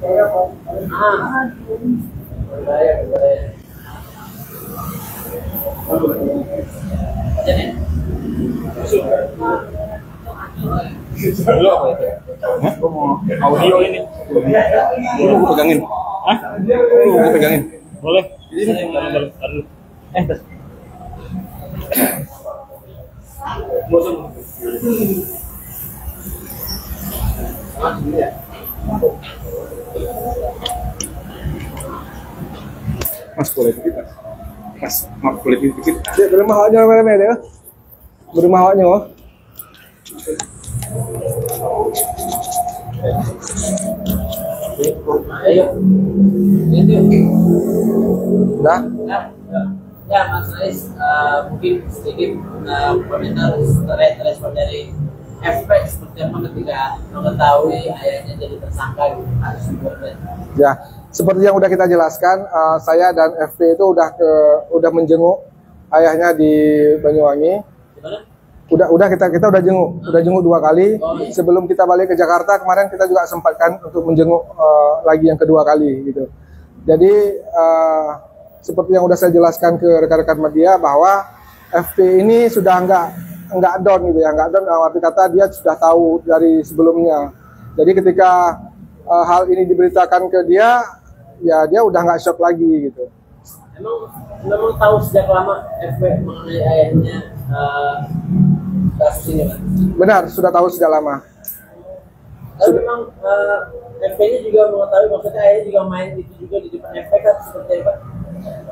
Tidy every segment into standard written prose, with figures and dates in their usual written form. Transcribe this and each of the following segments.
Audio ini. Ini mau pegangin. Hah? Mau pegangin. Boleh. Mas boleh dikit, Mas. Mas boleh dikit. Dia berumah awaknya mana dia? Berumah awaknya. Dah. Ya, Mas Rais, mungkin sedikit komentar respon dari FP seperti apa ketika mengetahui ayahnya jadi tersangka gitu. Ya, seperti yang udah kita jelaskan, saya dan FP itu udah menjenguk ayahnya di Banyuwangi. Gimana? Kita udah jenguk 2 kali. Sebelum kita balik ke Jakarta kemarin kita juga sempatkan untuk menjenguk lagi yang kedua kali gitu. Jadi seperti yang udah saya jelaskan ke rekan-rekan media bahwa FP ini sudah nggak down gitu ya, nggak down arti kata dia sudah tahu dari sebelumnya. Jadi ketika hal ini diberitakan ke dia, ya dia udah nggak shock lagi gitu. Memang tahu sejak lama FP mengenai ayahnya kasus ini, Pak? Benar, sudah tahu sejak lama. Tapi memang FP-nya juga mengetahui, maksudnya ayahnya juga main itu juga di depan FP kan seperti apa?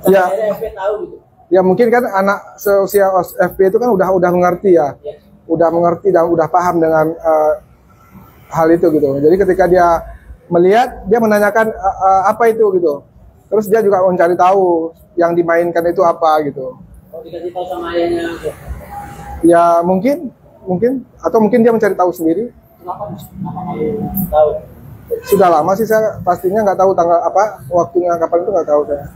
Ya. Akhirnya FP tahu gitu. Ya mungkin kan anak seusia FP itu kan udah mengerti ya, udah mengerti dan udah paham dengan hal itu gitu. Jadi ketika dia melihat, dia menanyakan apa itu gitu. Terus dia juga mencari tahu yang dimainkan itu apa gitu. Oh, dikasih tahu sama ayahnya gitu. Ya mungkin atau mungkin dia mencari tahu sendiri. Kenapa tahu? Sudah lama sih, saya pastinya nggak tahu tanggal apa, waktunya kapan itu nggak tahu saya.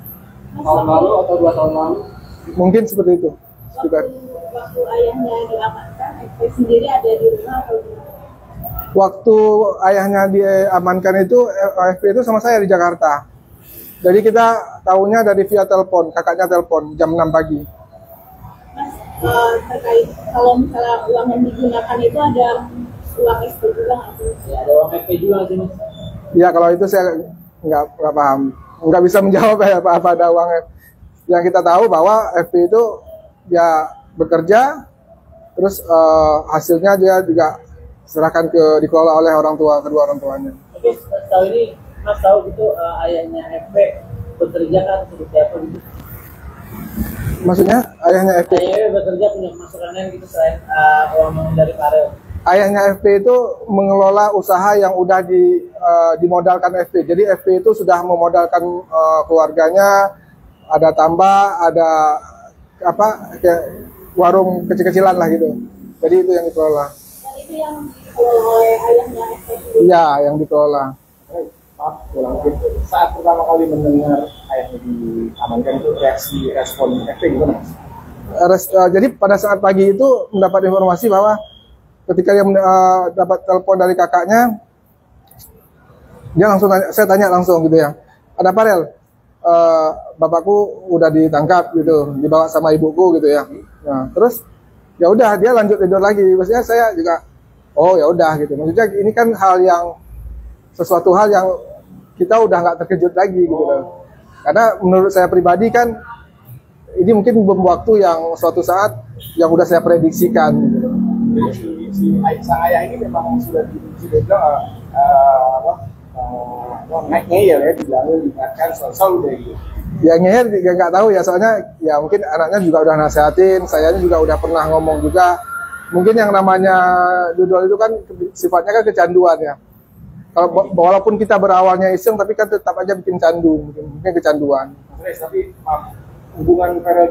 Tahun lalu atau 2 tahun lalu? Mungkin seperti itu. Waktu ayahnya diamankan, FP sendiri ada di rumah atau di mana? Waktu ayahnya diamankan itu, FP itu sama saya di Jakarta. Jadi kita tahunya dari via telepon, kakaknya telepon jam 6 pagi. Mas, terkait kalau misalnya uang yang digunakan itu ada uang SP juga nggak sih? Ya, ada uang FP juga sih, Mas. Ya kalau itu saya nggak paham, nggak bisa menjawab ya apa ada uang. Yang kita tahu bahwa FP itu ya bekerja, terus hasilnya dia juga serahkan dikelola oleh kedua orang tuanya. Oke, setahu ini Mas tahu gitu ayahnya FP bekerja kan seperti apa gitu? Maksudnya ayahnya FP? Ayahnya bekerja punya pemasukan gitu selain uang dari karel. Ayahnya FP itu mengelola usaha yang udah dimodalkan FP. Jadi FP itu sudah memodalkan keluarganya, ada tambah, ada apa kayak warung kecil-kecilan lah gitu. Jadi itu yang dikelola. Dan itu yang dikelola oleh ayahnya FP. Iya, yang dikelola. Saat pertama kali mendengar ayahnya diamankan itu respon FP gimana, Mas? Jadi pada saat pagi itu mendapat informasi bahwa ketika dia dapat telepon dari kakaknya, dia langsung saya tanya langsung gitu ya, ada apa Rel? Bapakku udah ditangkap gitu, dibawa sama ibuku gitu ya. Nah, terus ya udah dia lanjut tidur lagi. Maksudnya saya juga, oh ya udah gitu. Maksudnya ini kan sesuatu hal yang kita udah nggak terkejut lagi gitu loh. Karena menurut saya pribadi kan ini mungkin bom waktu yang suatu saat yang udah saya prediksikan gitu loh. Si sang ayah ini memang sudah dibilang ngeyel ya, dibilangin diingatkan selalu dari gitu. Ya ngeyel nggak tahu ya, soalnya ya mungkin anaknya juga udah nasehatin, sayanya juga udah pernah ngomong juga. Mungkin yang namanya dodol itu kan sifatnya kan kecanduan ya. Kalau walaupun kita berawalnya iseng, tapi kan tetap aja bikin candu, mungkin kecanduan. Tapi hubungan Farel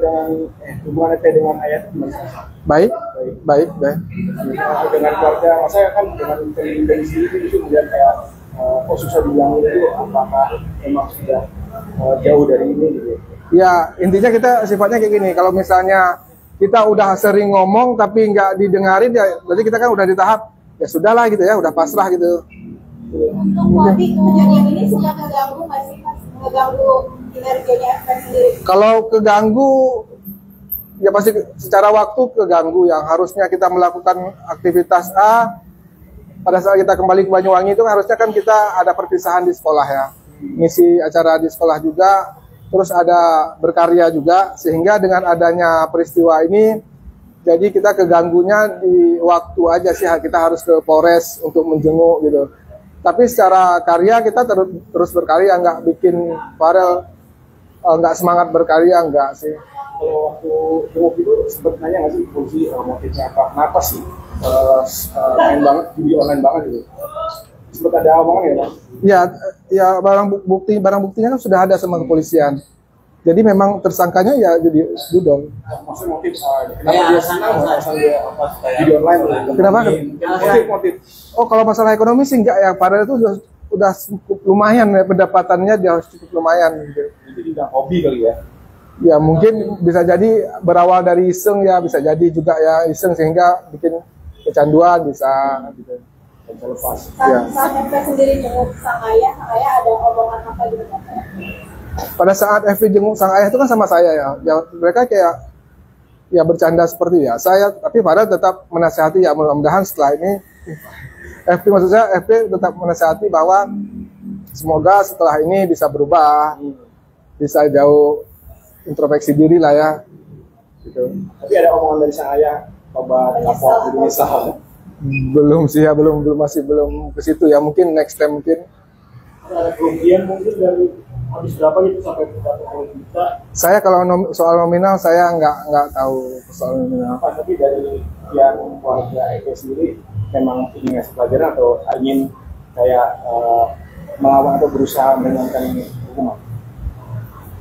hubungan FP dengan ayah itu gimana? Baik. Dengan keluarga, saya kan dengan dari sini itu melihat kayak kok susah bilang itu, apakah memang sudah jauh dari ini gitu? Ya intinya kita sifatnya kayak gini. Kalau misalnya kita udah sering ngomong tapi nggak didengarin ya, berarti kita kan udah di tahap ya sudahlah gitu ya, udah pasrah gitu. Untuk motif kejadian ini sudah mengganggu masih mengganggu kinerjanya FP sendiri. Kalau keganggu, ya pasti secara waktu keganggu. Yang harusnya kita melakukan aktivitas A, pada saat kita kembali ke Banyuwangi itu harusnya kan kita ada perpisahan di sekolah ya, ngisi acara di sekolah juga, terus ada berkarya juga, sehingga dengan adanya peristiwa ini, jadi kita keganggunya di waktu aja sih, kita harus ke Polres untuk menjenguk gitu. Tapi secara karya kita terus berkarya, nggak bikin Farel nggak semangat berkarya, nggak sih. Kalau waktu jenguk itu sempat nanya nggak sih polisi motifnya apa? Kenapa sih main banget, judi online banget gitu? Sempat ada omongan ya, Pak? Ya barang buktinya kan sudah ada sama kepolisian. Jadi memang tersangkanya ya judol. Maksudnya motif, kenapa dia senang alasan dia judi online? Kenapa? Motif. Oh, kalau masalah ekonomi sih enggak ya. Farel itu udah cukup lumayan ya, pendapatannya dia cukup lumayan gitu. Itu juga hobi kali ya? Ya mungkin bisa jadi berawal dari iseng ya, bisa jadi juga ya iseng sehingga bikin kecanduan bisa gitu. Bisa lepas. Saat FP sendiri jenguk sang ayah ada omongan apa gitu Pak? Pada saat FP jenguk sang ayah itu kan sama saya ya. Mereka kayak ya bercanda seperti ya. Tapi Farel tetap menasihati ya, mudah-mudahan setelah ini FP tetap menasihati bahwa semoga setelah ini bisa berubah, bisa jauh introspeksi diri lah ya. Gitu. Tapi ada omongan dari sang ayah, coba kapok jadi misal. Belum sih ya, belum ke situ ya. Mungkin next time mungkin. Ada kerugian mungkin dari habis berapa gitu sampai berapa puluh juta? Saya kalau soal nominal saya nggak tahu soal nominal. Tapi dari yang keluarga Eko sendiri memang ingin ngasih pelajaran atau ingin kayak melawan atau berusaha menghilangkan ini hukuman?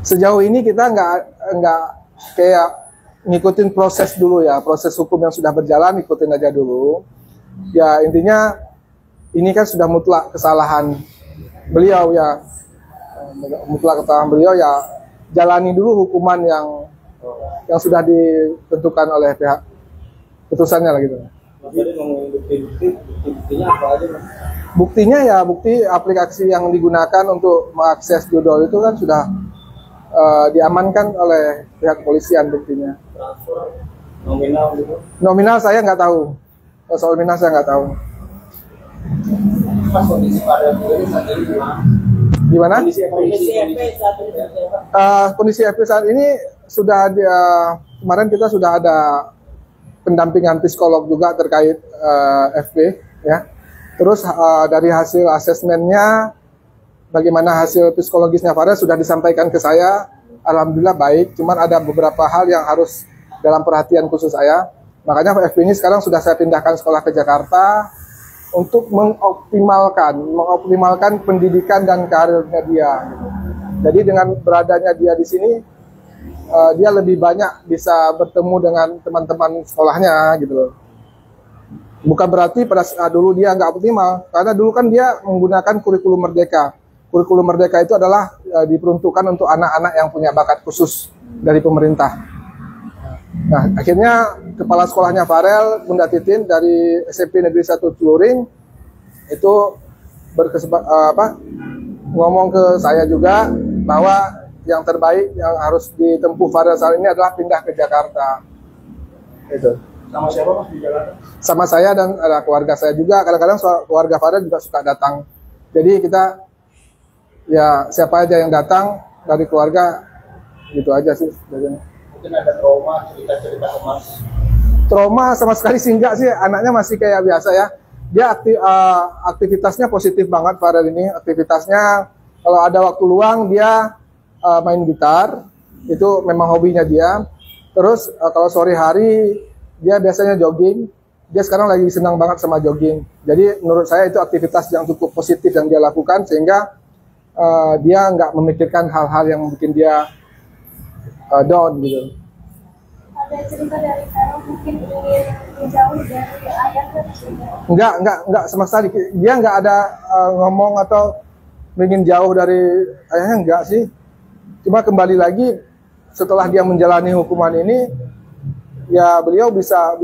Sejauh ini kita nggak kayak ngikutin proses dulu ya, proses hukum yang sudah berjalan ikutin aja dulu. Ya intinya ini kan sudah mutlak kesalahan beliau ya, mutlak kesalahan beliau ya, jalani dulu hukuman yang sudah ditentukan oleh pihak putusannya lah gitu. Jadi ngomongin buktinya apa aja? Buktinya ya bukti aplikasi yang digunakan untuk mengakses judul itu kan sudah diamankan oleh pihak kepolisian buktinya. Transfer nominal gitu? Nominal saya nggak tahu. Soal nominal saya nggak tahu. Pas kondisi pada ini saat ini Gimana? kondisi FP saat ini seperti apa? Kondisi FP saat ini sudah kemarin kita sudah ada pendampingan psikolog juga terkait FP ya. Terus dari hasil asesmennya, bagaimana hasil psikologisnya Farel sudah disampaikan ke saya, alhamdulillah baik. Cuman ada beberapa hal yang harus dalam perhatian khusus saya. Makanya FP ini sekarang sudah saya pindahkan sekolah ke Jakarta untuk mengoptimalkan pendidikan dan karirnya dia. Gitu. Jadi dengan beradanya dia di sini, dia lebih banyak bisa bertemu dengan teman-teman sekolahnya gitu loh. Bukan berarti pada saat dulu dia nggak optimal, karena dulu kan dia menggunakan kurikulum Merdeka. Kurikulum Merdeka itu adalah diperuntukkan untuk anak-anak yang punya bakat khusus dari pemerintah. Nah, akhirnya kepala sekolahnya Farel, Bunda Titin dari SMP Negeri 1 Celuring itu ngomong ke saya juga bahwa yang terbaik yang harus ditempuh Farel saat ini adalah pindah ke Jakarta. Itu. Sama siapa Mas di Jakarta? Sama saya dan ada keluarga saya juga. Kadang-kadang keluarga Farel juga suka datang. Jadi kita ya siapa aja yang datang dari keluarga gitu aja sih sebenarnya. Mungkin ada trauma, cerita-cerita ke Mas? Trauma sama sekali sih enggak sih, anaknya masih kayak biasa ya. Dia aktivitasnya positif banget Farel ini. Aktivitasnya kalau ada waktu luang dia main gitar, itu memang hobinya dia. Terus kalau sore hari dia biasanya jogging. Dia sekarang lagi senang banget sama jogging. Jadi menurut saya itu aktivitas yang cukup positif yang dia lakukan, sehingga dia nggak memikirkan hal-hal yang bikin dia down gitu. Ada cerita dari Farel mungkin ingin menjauh dari ayah kan? Enggak sama sekali. Dia nggak ada ngomong atau ingin jauh dari ayahnya, enggak sih. Cuma kembali lagi setelah dia menjalani hukuman ini, ya beliau bisa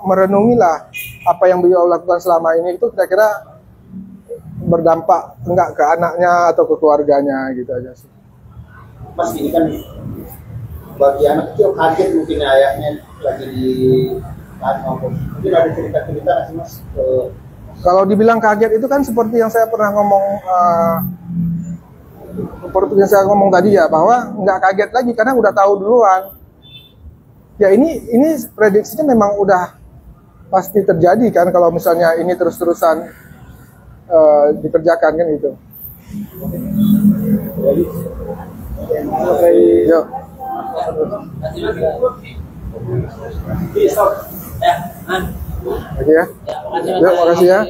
merenungi lah apa yang beliau lakukan selama ini itu kira-kira berdampak enggak ke anaknya atau ke keluarganya gitu aja sih. Mas ini kan bagi anak kecil kaget mungkin ayahnya lagi di maupun mungkin ada cerita-cerita nggak sih Mas? Kalau dibilang kaget itu kan seperti yang saya pernah ngomong seperti yang saya ngomong tadi ya, bahwa nggak kaget lagi karena udah tahu duluan. Ya ini prediksinya memang udah pasti terjadi kan kalau misalnya ini terus-terusan dikerjakan kan gitu. Yuk. Ya, Oke ya. ya, makasih, Mas. Yuk, makasih ya.